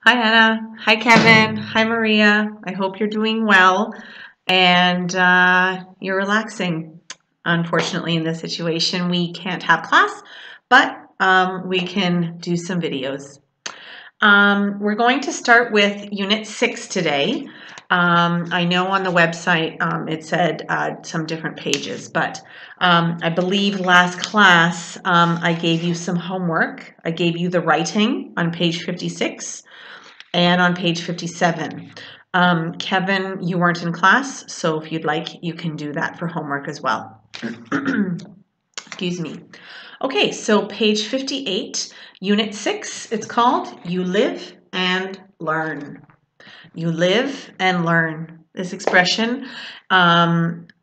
Hi, Anna. Hi, Kevin. Hi, Maria. I hope you're doing well and you're relaxing. Unfortunately, in this situation, we can't have class, but we can do some videos. We're going to start with Unit 6 today. I know on the website it said some different pages, but I believe last class I gave you some homework. I gave you the writing on page 56 and on page 57. Kevin, you weren't in class, so if you'd like, you can do that for homework as well. Excuse me. Okay, so page 58, Unit 6, it's called You Live and Learn. You live and learn. This expression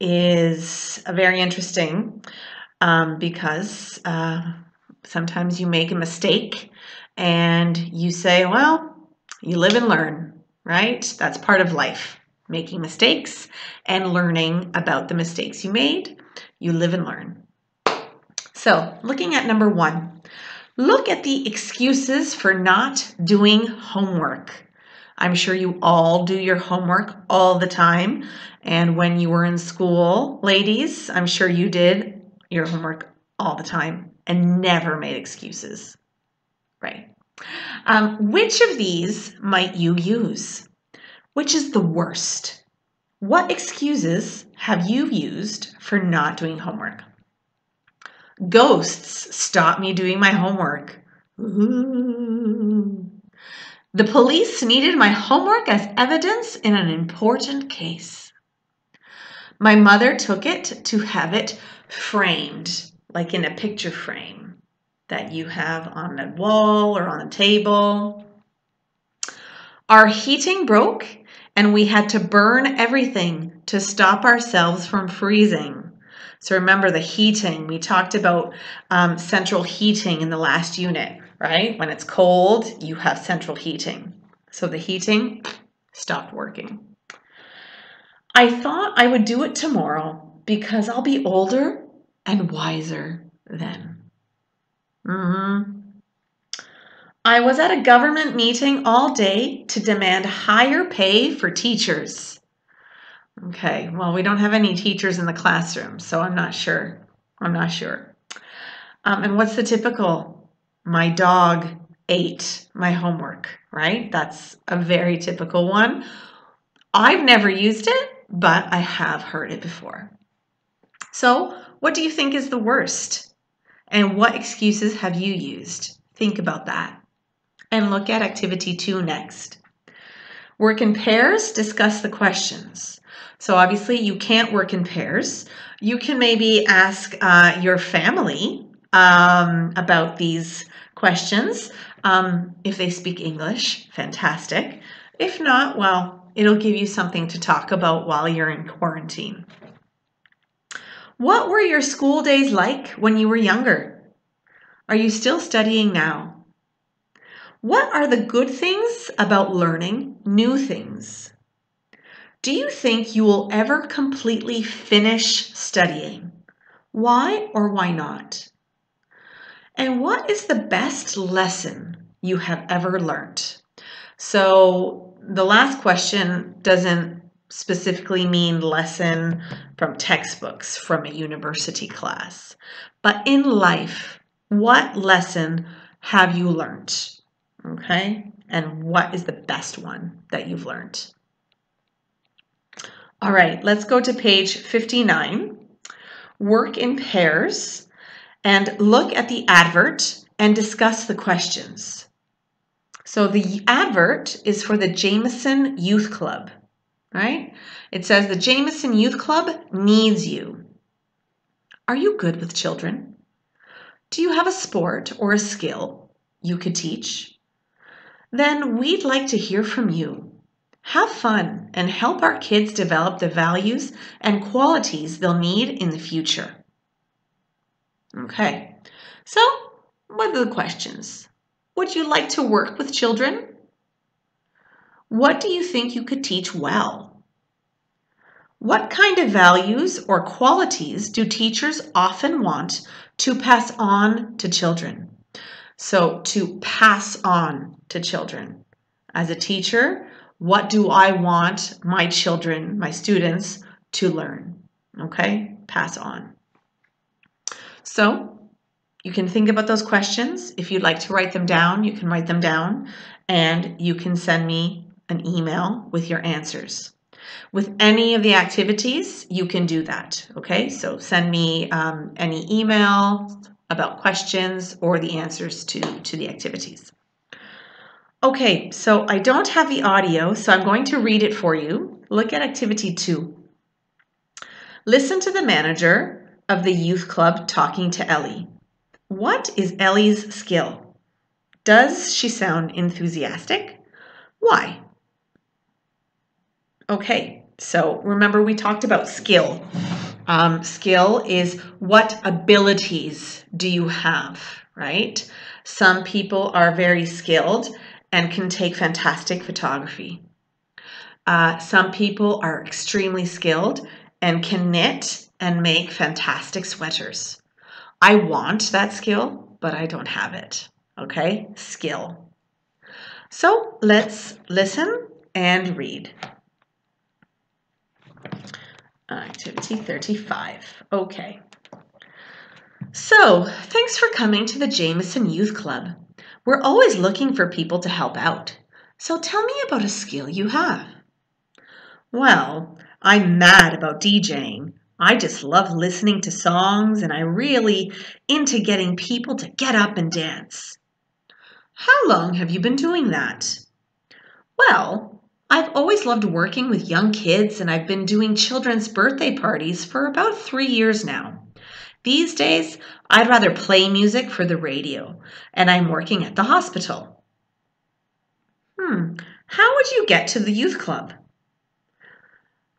is very interesting because sometimes you make a mistake and you say, well, you live and learn, right? That's part of life, making mistakes and learning about the mistakes you made. You live and learn. So, looking at number 1, look at the excuses for not doing homework. I'm sure you all do your homework all the time. And when you were in school, ladies, I'm sure you did your homework all the time and never made excuses, right? Which of these might you use? Which is the worst? What excuses have you used for not doing homework? Ghosts stop me doing my homework. Ooh. The police needed my homework as evidence in an important case. My mother took it to have it framed, like in a picture frame that you have on the wall or on a table. Our heating broke and we had to burn everything to stop ourselves from freezing. So remember the heating, we talked about central heating in the last unit, right? When it's cold, you have central heating. So the heating stopped working. I thought I would do it tomorrow because I'll be older and wiser then. I was at a government meeting all day to demand higher pay for teachers. Okay, well, we don't have any teachers in the classroom, so I'm not sure. And what's the typical? My dog ate my homework, right? That's a very typical one. I've never used it, but I have heard it before. So, what do you think is the worst? And what excuses have you used? Think about that. And look at activity 2 next. Work in pairs, discuss the questions. So obviously you can't work in pairs. You can maybe ask your family about these questions. If they speak English, fantastic. If not, well, it'll give you something to talk about while you're in quarantine. What were your school days like when you were younger? Are you still studying now? What are the good things about learning new things? Do you think you will ever completely finish studying? Why or why not? And what is the best lesson you have ever learned? So the last question doesn't specifically mean lesson from textbooks from a university class, but in life, what lesson have you learned? Okay, and what is the best one that you've learned? All right, let's go to page 59. Work in pairs and look at the advert and discuss the questions. So the advert is for the Jameson Youth Club, right? It says the Jameson Youth Club needs you. Are you good with children? Do you have a sport or a skill you could teach? Then we'd like to hear from you. Have fun and help our kids develop the values and qualities they'll need in the future. Okay, so what are the questions? Would you like to work with children? What do you think you could teach well? What kind of values or qualities do teachers often want to pass on to children? So to pass on to children. As a teacher, what do I want my children, my students, to learn? Okay, pass on. So you can think about those questions. If you'd like to write them down, you can write them down, and you can send me an email with your answers. With any of the activities, you can do that, okay? So send me any email about questions or the answers to the activities. Okay, so I don't have the audio, so I'm going to read it for you. Look at activity 2. Listen to the manager of the youth club talking to Ellie. What is Ellie's skill? Does she sound enthusiastic? Why? Okay, so remember we talked about skill. Skill is what abilities do you have, right? Some people are very skilled and can take fantastic photography. Some people are extremely skilled and can knit and make fantastic sweaters. I want that skill, but I don't have it. Okay, skill. So let's listen and read. Activity 35. Okay. So, thanks for coming to the Jameson Youth Club. We're always looking for people to help out. So tell me about a skill you have. Well, I'm mad about DJing. I just love listening to songs and I'm really into getting people to get up and dance. How long have you been doing that? Well, I've always loved working with young kids and I've been doing children's birthday parties for about 3 years now. These days, I'd rather play music for the radio and I'm working at the hospital. How would you get to the youth club?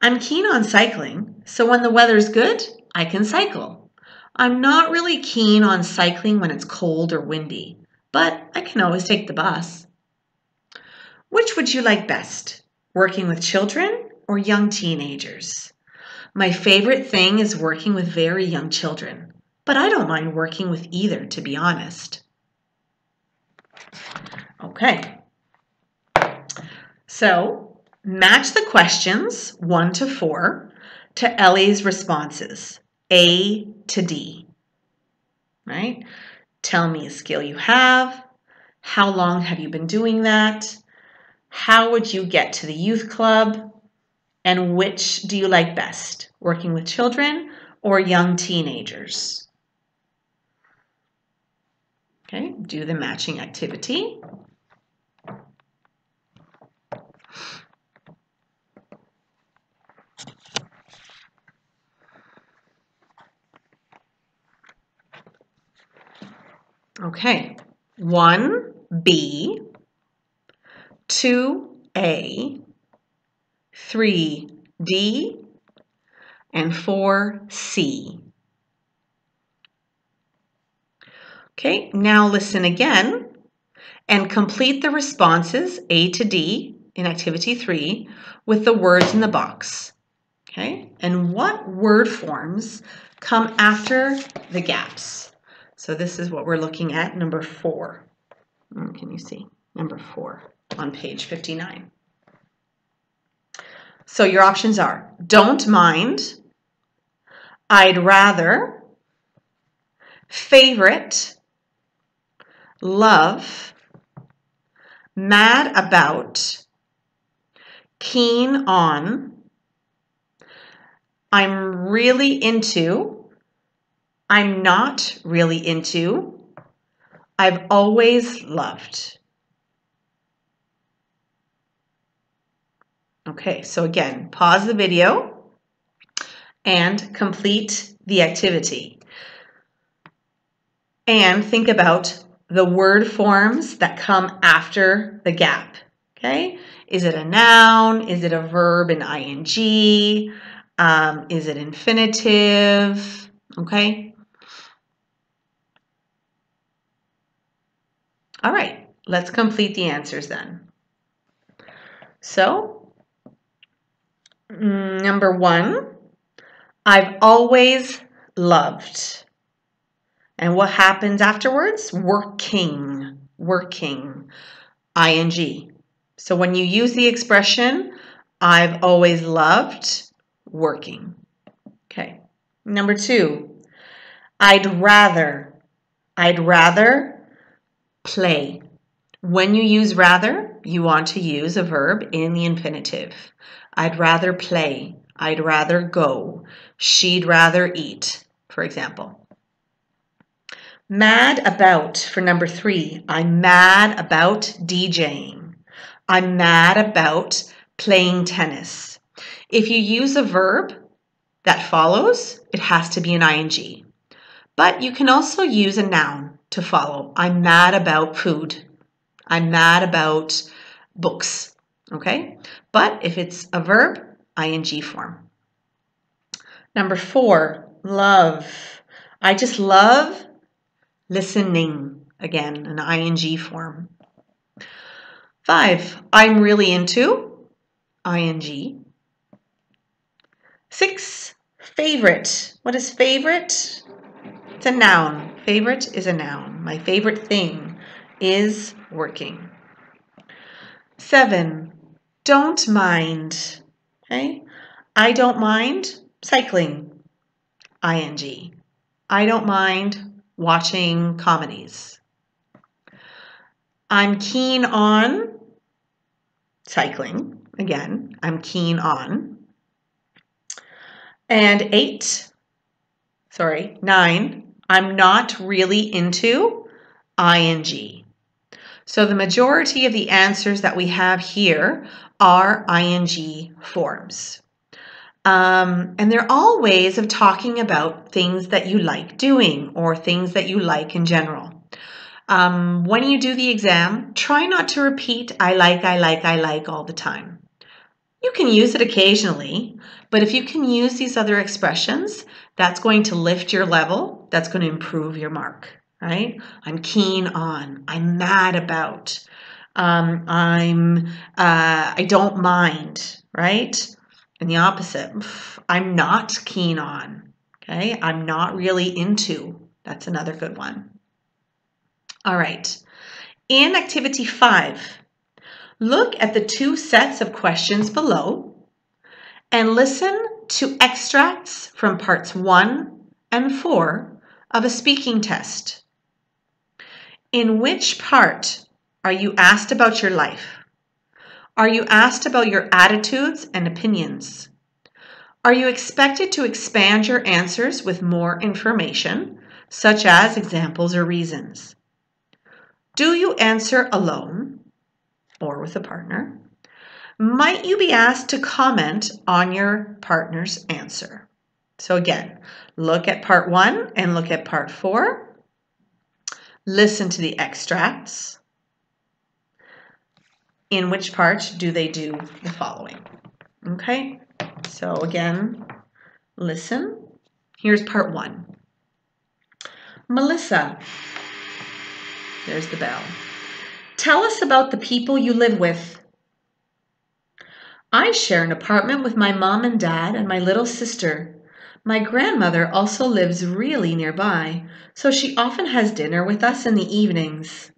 I'm keen on cycling, so when the weather's good, I can cycle. I'm not really keen on cycling when it's cold or windy, but I can always take the bus. Which would you like best, working with children or young teenagers? My favorite thing is working with very young children, but I don't mind working with either, to be honest. Okay. So, match the questions 1 to 4 to Ellie's responses, A to D. Right? Tell me a skill you have. How long have you been doing that? How would you get to the youth club? And which do you like best, working with children or young teenagers? Okay, do the matching activity. Okay, 1B, 2A, 3D, and 4C. Okay, now listen again and complete the responses A to D in activity 3 with the words in the box. Okay, and what word forms come after the gaps? So this is what we're looking at, number 4. Can you see? Number 4 on page 59. So your options are don't mind, I'd rather, favorite, love, mad about, keen on, I'm really into, I'm not really into, I've always loved. Okay, so again, pause the video and complete the activity. And think about the word forms that come after the gap. Okay, is it a noun? Is it a verb in ing? Is it infinitive? Okay. All right, let's complete the answers then. So, number 1, I've always loved. And what happens afterwards? Working, ing. So when you use the expression, I've always loved working. Okay. Number 2, I'd rather play. When you use rather, you want to use a verb in the infinitive. I'd rather play. I'd rather go. She'd rather eat, for example. Mad about for number 3. I'm mad about DJing. I'm mad about playing tennis. If you use a verb that follows, it has to be an ing. But you can also use a noun to follow. I'm mad about food. I'm mad about books. Okay? But if it's a verb, ing form. Number 4, love. I just love listening. Again, an ing form. 5, I'm really into. Ing. 6, favorite. What is favorite? It's a noun. Favorite is a noun. My favorite thing is working. 7, don't mind. Okay? I don't mind cycling. Ing. I don't mind watching comedies. I'm keen on cycling. Again, I'm keen on. And 9, I'm not really into. Ing. So the majority of the answers that we have here are ing forms. And they're all ways of talking about things that you like doing or things that you like in general. When you do the exam, try not to repeat I like all the time. You can use it occasionally, but if you can use these other expressions, that's going to lift your level. That's going to improve your mark, right? I'm keen on. I'm mad about. I don't mind, right? And the opposite, I'm not keen on. Okay, I'm not really into. That's another good one. All right. In activity 5, look at the 2 sets of questions below and listen to extracts from parts 1 and 4 of a speaking test. In which part are you asked about your life? Are you asked about your attitudes and opinions? Are you expected to expand your answers with more information, such as examples or reasons? Do you answer alone or with a partner? Might you be asked to comment on your partner's answer? So again, look at part 1 and look at part 4. Listen to the extracts. In which part do they do the following? Okay, so again, listen. Here's part 1. Melissa, there's the bell. Tell us about the people you live with. I share an apartment with my mom and dad and my little sister. My grandmother also lives really nearby, so she often has dinner with us in the evenings.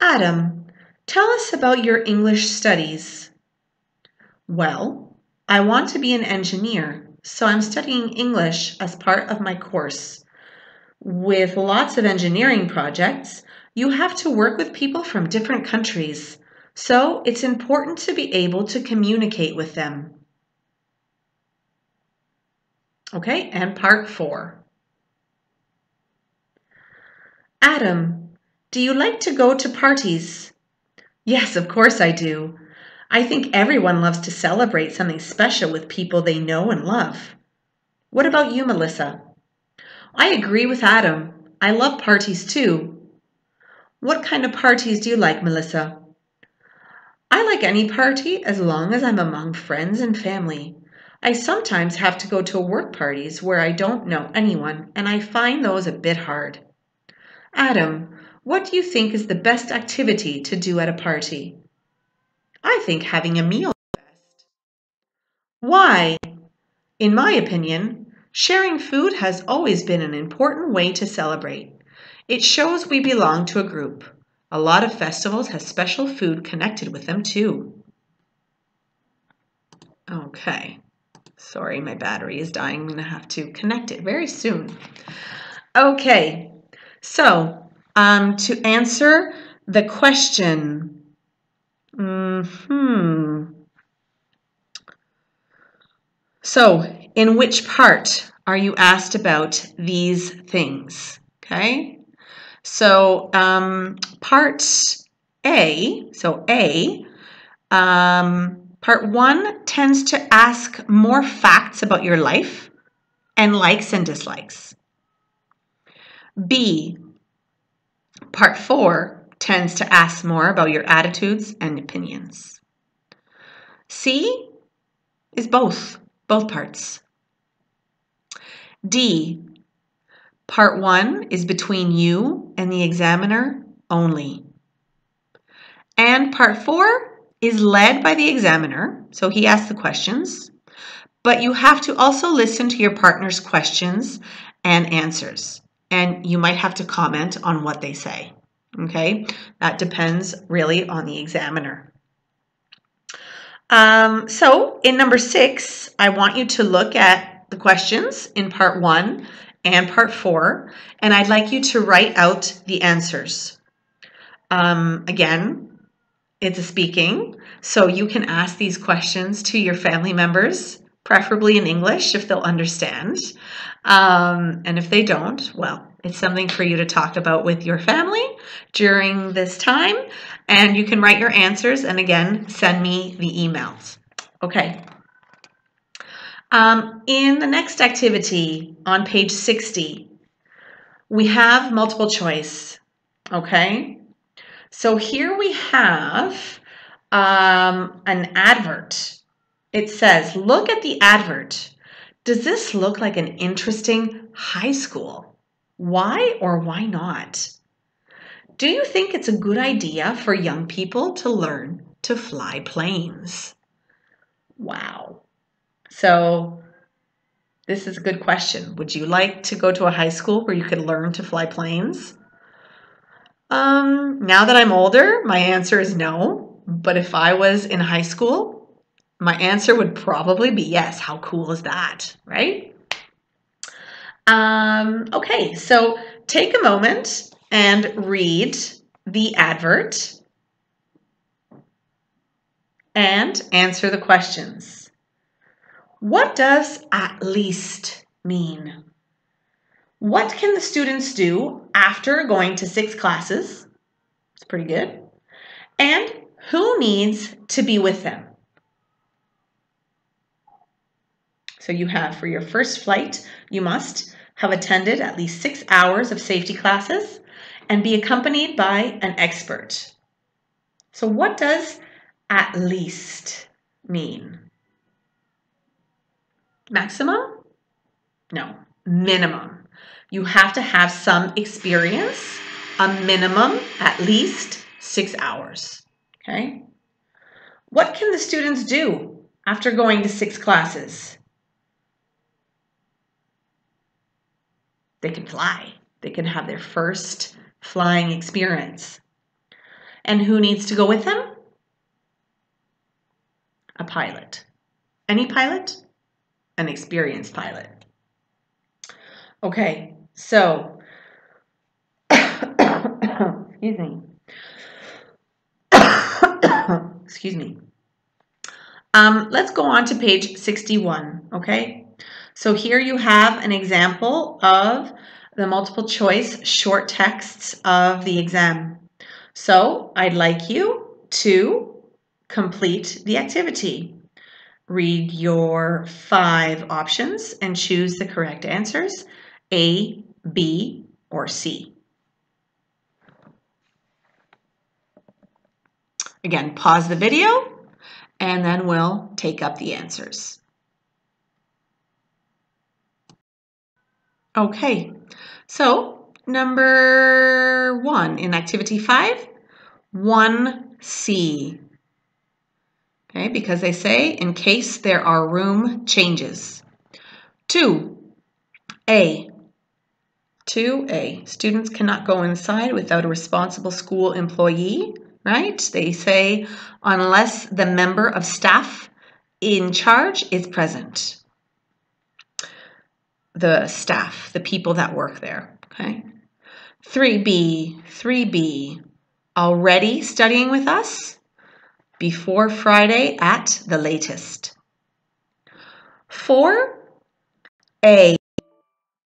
Adam, tell us about your English studies. Well, I want to be an engineer, so I'm studying English as part of my course. With lots of engineering projects, you have to work with people from different countries, so it's important to be able to communicate with them. Okay, and part 4. Adam, do you like to go to parties? Yes, of course I do. I think everyone loves to celebrate something special with people they know and love. What about you, Melissa? I agree with Adam. I love parties too. What kind of parties do you like, Melissa? I like any party as long as I'm among friends and family. I sometimes have to go to work parties where I don't know anyone, and I find those a bit hard. Adam, what do you think is the best activity to do at a party? I think having a meal is best. Why? In my opinion, sharing food has always been an important way to celebrate. It shows we belong to a group. A lot of festivals have special food connected with them too. Okay. Sorry, my battery is dying. I'm going to have to connect it very soon. Okay. So, to answer the question, So, in which part are you asked about these things? Okay. So, part A, part 1 tends to ask more facts about your life and likes and dislikes. B, part 4 tends to ask more about your attitudes and opinions. C is both parts. D, part 1 is between you and the examiner only. And part 4 is led by the examiner, so he asks the questions, but you have to also listen to your partner's questions and answers, and you might have to comment on what they say, okay? That depends really on the examiner. So in number 6, I want you to look at the questions in part 1 and part 4, and I'd like you to write out the answers. Again, it's a speaking, so you can ask these questions to your family members, preferably in English if they'll understand. And if they don't, well, it's something for you to talk about with your family during this time, and you can write your answers and again, send me the emails. Okay. In the next activity on page 60, we have multiple choice, okay? So here we have an advert. It says, look at the advert. Does this look like an interesting high school? Why or why not? Do you think it's a good idea for young people to learn to fly planes? Wow. So this is a good question. Would you like to go to a high school where you could learn to fly planes? Now that I'm older, my answer is no. But if I was in high school, my answer would probably be yes. How cool is that, right? Okay, so take a moment and read the advert and answer the questions. What does at least mean? What can the students do after going to 6 classes? It's pretty good. And who needs to be with them? So you have for your first flight, you must have attended at least 6 hours of safety classes and be accompanied by an expert. So what does at least mean? Maximum? No, minimum. You have to have some experience, a minimum at least 6 hours, okay? What can the students do after going to 6 classes? They can fly. They can have their first flying experience. And who needs to go with them? A pilot. Any pilot? An experienced pilot. Okay, so, excuse me. Excuse me. Let's go on to page 61, okay? So here you have an example of the multiple choice short texts of the exam. So I'd like you to complete the activity. Read your 5 options and choose the correct answers, A, B, or C. Again, pause the video and then we'll take up the answers. Okay, so number 1 in activity 5, 1C. Okay, because they say in case there are room changes. 2, A, 2A, students cannot go inside without a responsible school employee, right? They say unless the member of staff in charge is present. The staff, the people that work there, okay? 3B, already studying with us before Friday at the latest. 4A,